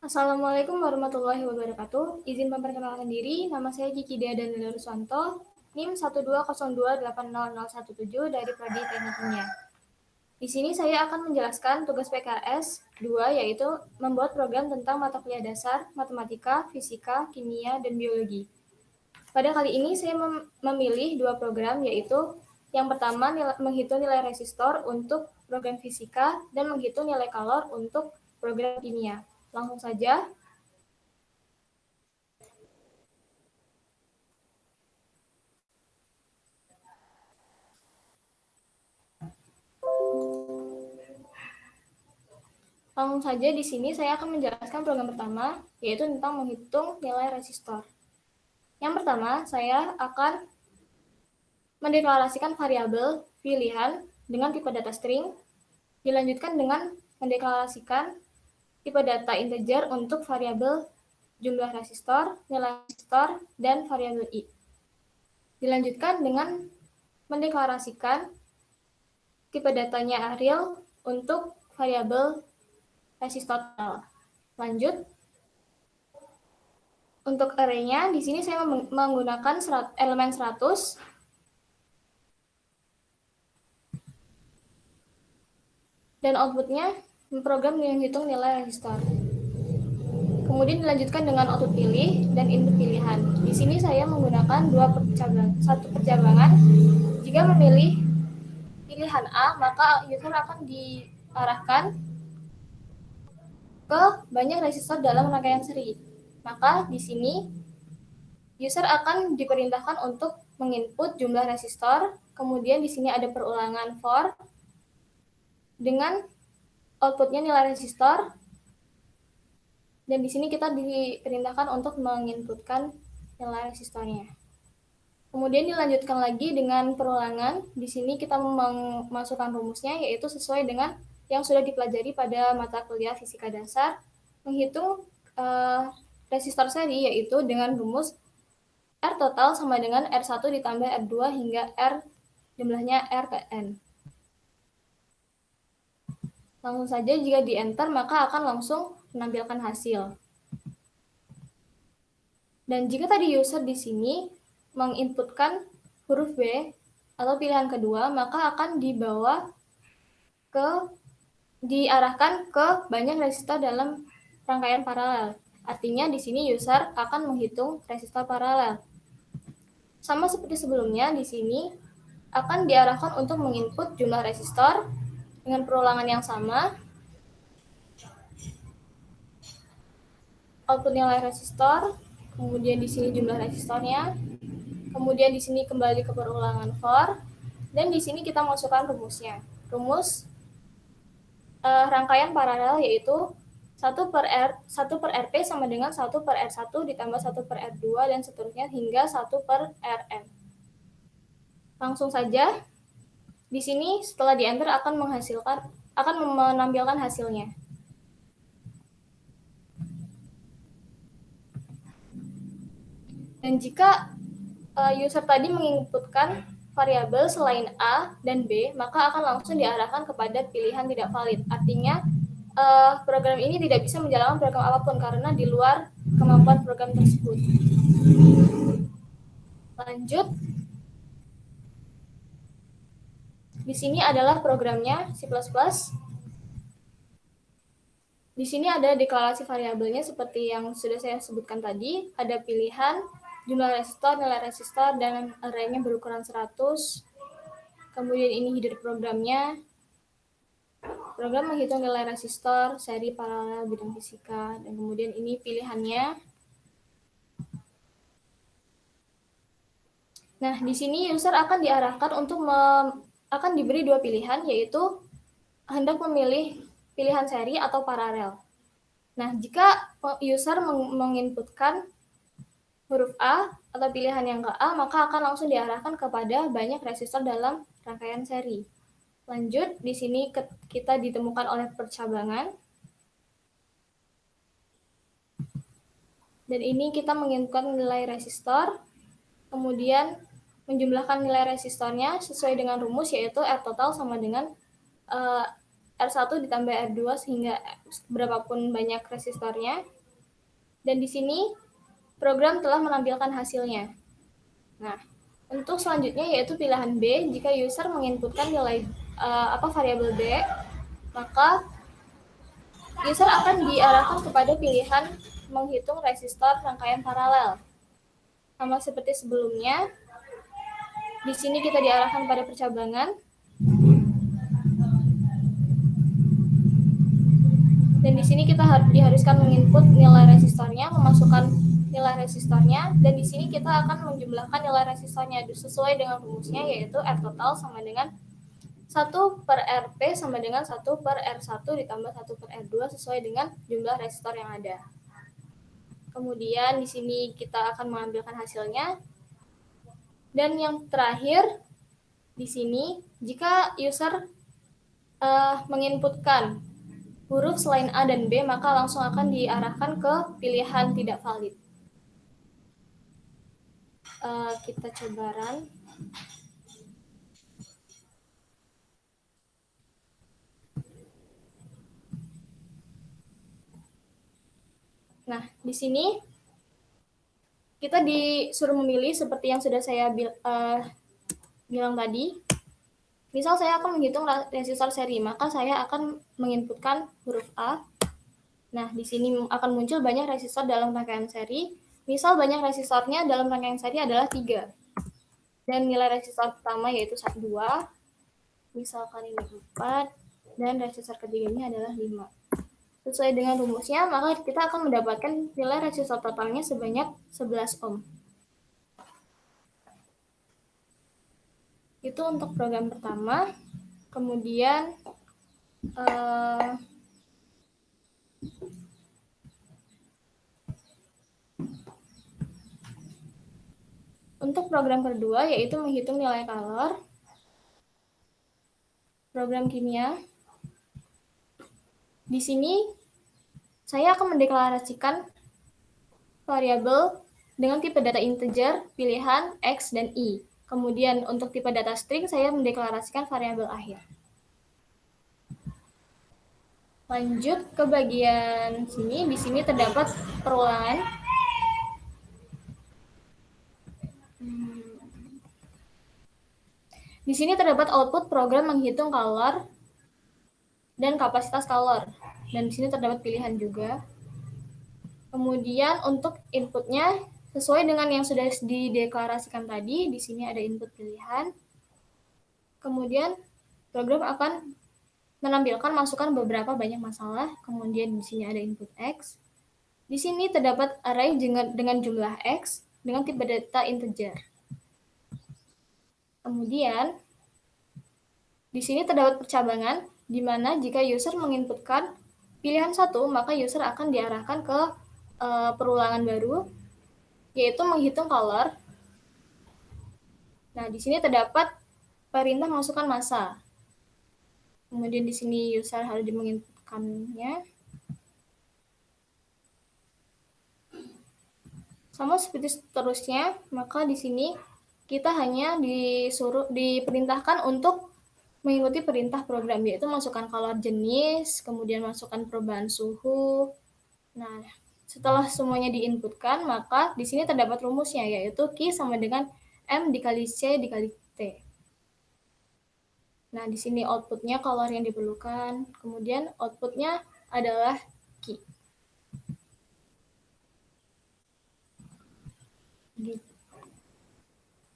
Assalamualaikum warahmatullahi wabarakatuh. Izin memperkenalkan diri, nama saya Kiki Dea Danila Ruswanto, NIM 120280017 dari Prodi Teknik Kimia. Di sini saya akan menjelaskan tugas PKS 2, yaitu membuat program tentang mata kuliah dasar, matematika, fisika, kimia, dan biologi. Pada kali ini saya memilih dua program, yaitu yang pertama menghitung nilai resistor untuk program fisika dan menghitung nilai kalor untuk program kimia. Langsung saja. Langsung saja di sini saya akan menjelaskan program pertama, yaitu tentang menghitung nilai resistor. Yang pertama, saya akan mendeklarasikan variabel pilihan dengan tipe data string, dilanjutkan dengan mendeklarasikan tipe data integer untuk variabel jumlah resistor, nilai resistor, dan variabel i. Dilanjutkan dengan mendeklarasikan tipe datanya real untuk variabel resistor. Lanjut, untuk array-nya di sini saya menggunakan elemen 100 dan output-nya program yang menghitung nilai resistor. Kemudian dilanjutkan dengan output pilih dan input pilihan. Di sini saya menggunakan satu percabangan. Jika memilih pilihan A, maka user akan diarahkan ke banyak resistor dalam rangkaian seri. Maka di sini user akan diperintahkan untuk menginput jumlah resistor, kemudian di sini ada perulangan for dengan outputnya nilai resistor, dan di sini kita diperintahkan untuk menginputkan nilai resistornya. Kemudian dilanjutkan lagi dengan perulangan. Di sini kita memasukkan rumusnya, yaitu sesuai dengan yang sudah dipelajari pada mata kuliah fisika dasar, menghitung resistor seri, yaitu dengan rumus R total sama dengan R1 ditambah R2 hingga R jumlahnya R ke N. Langsung saja jika di enter maka akan langsung menampilkan hasil. Dan jika tadi user di sini menginputkan huruf B atau pilihan kedua, maka akan diarahkan ke banyak resistor dalam rangkaian paralel. Artinya di sini user akan menghitung resistor paralel. Sama seperti sebelumnya, di sini akan diarahkan untuk menginput jumlah resistor dengan perulangan yang sama. Output nilai resistor, kemudian di sini jumlah resistornya, kemudian di sini kembali ke perulangan for, dan di sini kita masukkan rumusnya. Rumus rangkaian paralel yaitu 1 per RP sama dengan 1 per R1 ditambah 1 per R2 dan seterusnya hingga 1 per Rn. Langsung saja, di sini setelah di enter akan menampilkan hasilnya. Dan jika user tadi menginputkan variabel selain A dan B, maka akan langsung diarahkan kepada pilihan tidak valid. Artinya, program ini tidak bisa menjalankan program apapun karena di luar kemampuan program tersebut. Lanjut. Di sini adalah programnya C++. Di sini ada deklarasi variabelnya seperti yang sudah saya sebutkan tadi. Ada pilihan, jumlah resistor, nilai resistor, dan array-nya berukuran 100. Kemudian ini header programnya. Program menghitung nilai resistor, seri paralel bidang fisika, dan kemudian ini pilihannya. Nah, di sini user akan diarahkan untuk akan diberi dua pilihan, yaitu hendak memilih pilihan seri atau paralel. Nah, jika user menginputkan huruf A atau pilihan yang ke A, maka akan langsung diarahkan kepada banyak resistor dalam rangkaian seri. Lanjut, di sini kita ditemukan oleh percabangan. Dan ini kita menginputkan nilai resistor, kemudian menjumlahkan nilai resistornya sesuai dengan rumus, yaitu R total sama dengan R1 ditambah R2 sehingga berapapun banyak resistornya. Dan di sini program telah menampilkan hasilnya. Nah, untuk selanjutnya yaitu pilihan B, jika user menginputkan nilai variabel B, maka user akan diarahkan kepada pilihan menghitung resistor rangkaian paralel. Sama seperti sebelumnya, di sini kita diarahkan pada percabangan. Dan di sini kita diharuskan menginput nilai resistornya, memasukkan nilai resistornya, dan di sini kita akan menjumlahkan nilai resistornya sesuai dengan rumusnya, yaitu R total sama dengan 1 per RP sama dengan 1 per R1 ditambah 1 per R2 sesuai dengan jumlah resistor yang ada. Kemudian di sini kita akan mengambilkan hasilnya. Dan yang terakhir, di sini jika user menginputkan huruf selain A dan B, maka langsung akan diarahkan ke pilihan tidak valid. Kita coba run. Nah, di sini kita disuruh memilih seperti yang sudah saya bilang tadi. Misal saya akan menghitung resistor seri, maka saya akan menginputkan huruf A. Nah, di sini akan muncul banyak resistor dalam rangkaian seri. Misal banyak resistornya dalam rangkaian seri adalah 3. Dan nilai resistor pertama yaitu 2, misalkan ini 4, dan resistor ketiganya adalah 5. Sesuai dengan rumusnya, maka kita akan mendapatkan nilai resistor totalnya sebanyak 11 ohm. Itu untuk program pertama. Kemudian untuk program kedua yaitu menghitung nilai kalor. Program kimia. Di sini saya akan mendeklarasikan variabel dengan tipe data integer, pilihan X dan Y. Kemudian untuk tipe data string saya mendeklarasikan variabel akhir. Lanjut ke bagian sini. Di sini terdapat perulangan. Di sini terdapat output program menghitung kalor dan kapasitas kalor. Dan di sini terdapat pilihan juga. Kemudian untuk inputnya sesuai dengan yang sudah dideklarasikan tadi, di sini ada input pilihan. Kemudian program akan menampilkan masukan beberapa banyak masalah. Kemudian di sini ada input X. Di sini terdapat array dengan jumlah X dengan tipe data integer. Kemudian di sini terdapat percabangan, di mana jika user menginputkan pilihan 1, maka user akan diarahkan ke perulangan baru, yaitu menghitung kalor. Nah, di sini terdapat perintah masukkan massa. Kemudian di sini user harus menginputkannya. Sama seperti seterusnya, maka di sini kita hanya diperintahkan untuk mengikuti perintah program, yaitu masukkan kalor jenis, kemudian masukkan perubahan suhu. Nah, setelah semuanya diinputkan, maka di sini terdapat rumusnya, yaitu Q sama dengan M dikali C dikali T. Nah, di sini outputnya kalor yang diperlukan, kemudian outputnya adalah Q.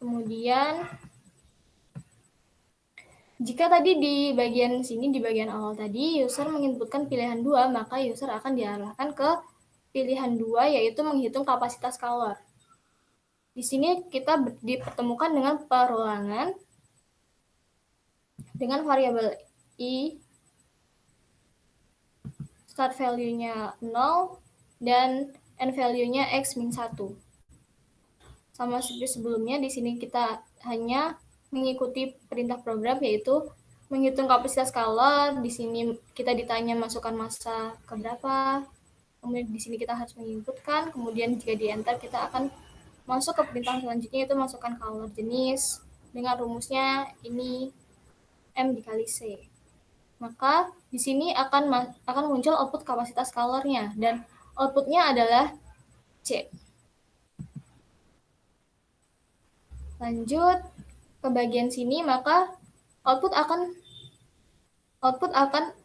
Kemudian, jika tadi di bagian sini, di bagian awal tadi, user menginputkan pilihan 2, maka user akan diarahkan ke pilihan 2, yaitu menghitung kapasitas kalor. Di sini kita dipertemukan dengan perulangan dengan variabel I, start value-nya 0, dan end value-nya X-1. Sama seperti sebelumnya, di sini kita hanya mengikuti perintah program, yaitu menghitung kapasitas kalor. Di sini kita ditanya masukkan massa ke berapa. Kemudian di sini kita harus menginputkan. Kemudian jika di enter, kita akan masuk ke perintah selanjutnya, yaitu masukkan kalor jenis. Dengan rumusnya ini M dikali C. Maka di sini akan muncul output kapasitas kalornya. Dan outputnya adalah C. Lanjut ke bagian sini, maka output akan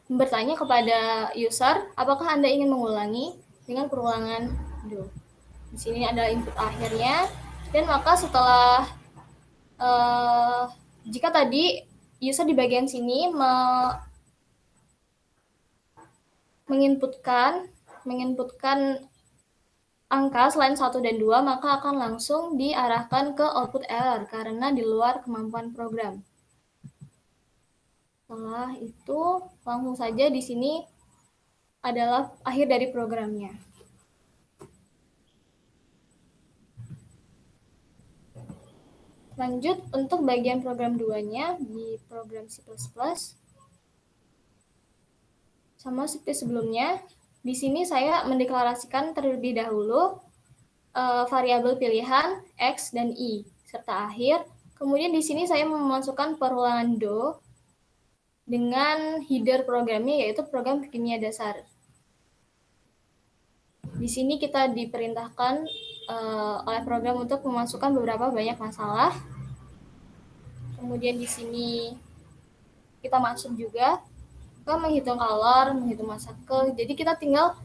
bertanya kepada user apakah Anda ingin mengulangi dengan perulangan do. Di sini ada input akhirnya, dan maka setelah jika tadi user di bagian sini menginputkan angka selain 1 dan 2, maka akan langsung diarahkan ke output error karena di luar kemampuan program. Setelah itu, langsung saja di sini adalah akhir dari programnya. Lanjut untuk bagian program 2-nya di program C++. Sama seperti sebelumnya, di sini saya mendeklarasikan terlebih dahulu variabel pilihan X dan Y serta akhir. Kemudian di sini saya memasukkan perulangan do dengan header programnya, yaitu program kimia dasar. Di sini kita diperintahkan oleh program untuk memasukkan beberapa banyak masalah. Kemudian di sini kita masuk juga ke menghitung color, menghitung masakel. Jadi kita tinggal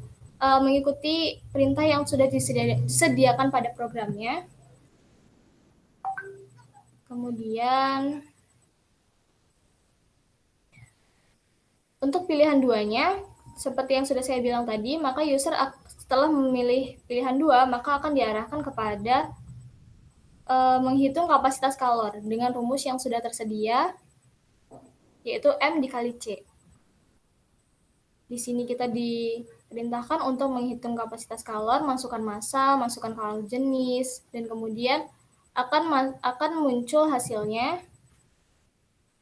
mengikuti perintah yang sudah disediakan pada programnya. Kemudian untuk pilihan 2-nya, seperti yang sudah saya bilang tadi, maka user setelah memilih pilihan 2, maka akan diarahkan kepada menghitung kapasitas color dengan rumus yang sudah tersedia, yaitu M dikali C. Di sini kita diperintahkan untuk menghitung kapasitas color, masukkan massa, masukkan color jenis, dan kemudian akan muncul hasilnya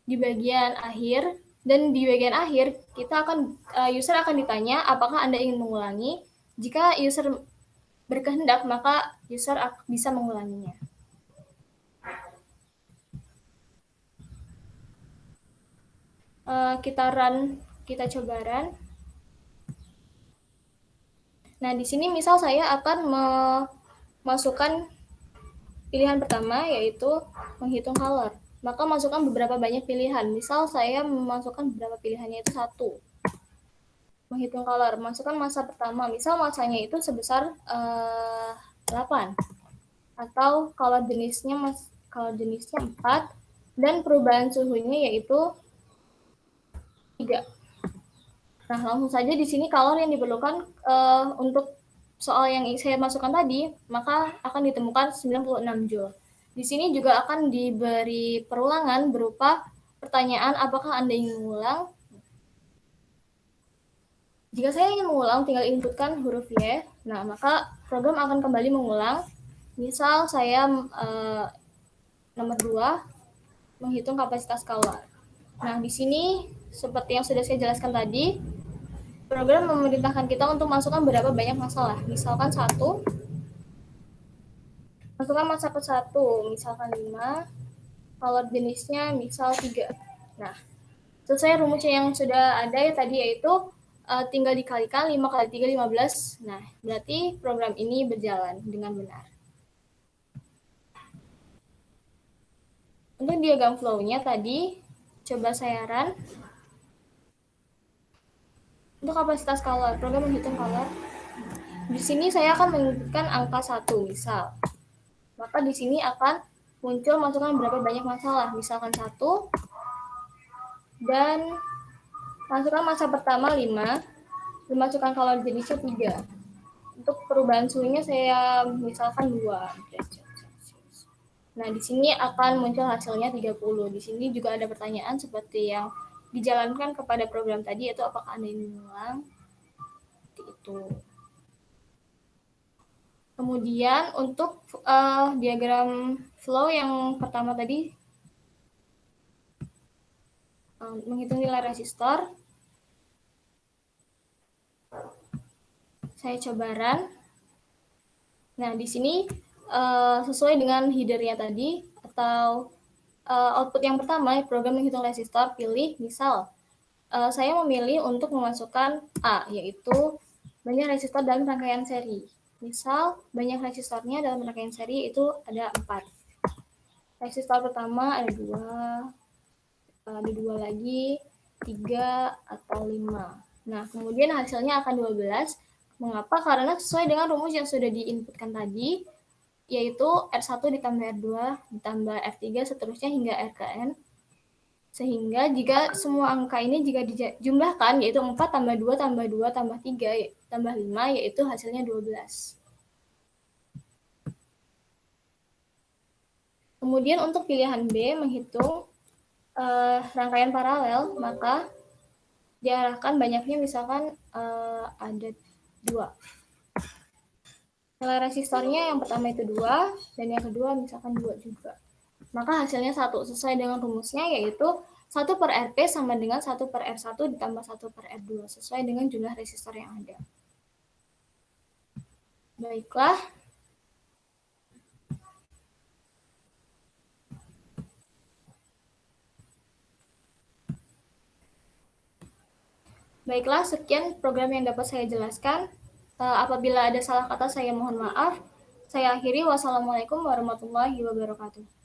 di bagian akhir. Dan di bagian akhir kita user akan ditanya apakah Anda ingin mengulangi. Jika user berkehendak, maka user bisa mengulanginya. Kita coba run. Nah, di sini misal saya akan memasukkan pilihan pertama, yaitu menghitung color. Maka masukkan beberapa banyak pilihan. Misal saya memasukkan beberapa pilihannya itu 1. Menghitung color, masukkan massa pertama. Misal massanya itu sebesar 8. Atau color jenisnya 4. Dan perubahan suhunya yaitu 3. Nah, langsung saja di sini color yang diperlukan untuk soal yang saya masukkan tadi, maka akan ditemukan 96 Joule. Di sini juga akan diberi perulangan berupa pertanyaan apakah Anda ingin mengulang. Jika saya ingin mengulang, tinggal inputkan huruf Y. Nah, maka program akan kembali mengulang. Misal saya nomor 2, menghitung kapasitas color. Nah, di sini seperti yang sudah saya jelaskan tadi, program memerintahkan kita untuk masukkan berapa banyak masalah. Misalkan 1, masukkan massa ke 1, misalkan 5, color jenisnya misal 3. Nah, selesai rumusnya yang sudah ada ya tadi, yaitu tinggal dikalikan 5 kali 3, 15. Nah, berarti program ini berjalan dengan benar. Untuk diagram flow-nya tadi, coba saya run. Untuk kapasitas color, program menghitung color. Di sini saya akan menginputkan angka 1, misal. Maka di sini akan muncul masukkan berapa banyak masalah, misalkan 1, dan masukkan massa pertama 5, dimasukkan color jenisnya 3. Untuk perubahan suhunya saya misalkan 2 derajat Celcius. Nah, di sini akan muncul hasilnya 30. Di sini juga ada pertanyaan seperti yang dijalankan kepada program tadi, yaitu apakah Anda ingin mengulang. Seperti itu. Kemudian untuk diagram flow yang pertama tadi, menghitung nilai resistor, saya coba run. Nah, di sini sesuai dengan header-nya tadi, atau output yang pertama, program menghitung resistor, pilih misal saya memilih untuk memasukkan A, yaitu banyak resistor dalam rangkaian seri. Misal, banyak resistornya dalam rangkaian seri itu ada 4. Resistor pertama ada 2 lagi, 3 atau 5. Nah, kemudian hasilnya akan 12. Mengapa? Karena sesuai dengan rumus yang sudah diinputkan tadi, yaitu R1 ditambah R2 ditambah R3 seterusnya hingga R ke N. Sehingga jika semua angka ini jika dijumlahkan, yaitu 4 tambah 2 tambah 2 tambah 3 tambah 5, yaitu hasilnya 12. Kemudian untuk pilihan B, menghitung rangkaian paralel, maka diarahkan banyaknya misalkan ada 2. Nilai resistornya yang pertama itu 2, dan yang kedua misalkan 2 juga. Maka hasilnya 1, sesuai dengan rumusnya, yaitu 1 per RP sama dengan 1 per R1 ditambah 1 per R2, sesuai dengan jumlah resistor yang ada. Baiklah. Baiklah, sekian program yang dapat saya jelaskan. Apabila ada salah kata, saya mohon maaf. Saya akhiri. Wassalamualaikum warahmatullahi wabarakatuh.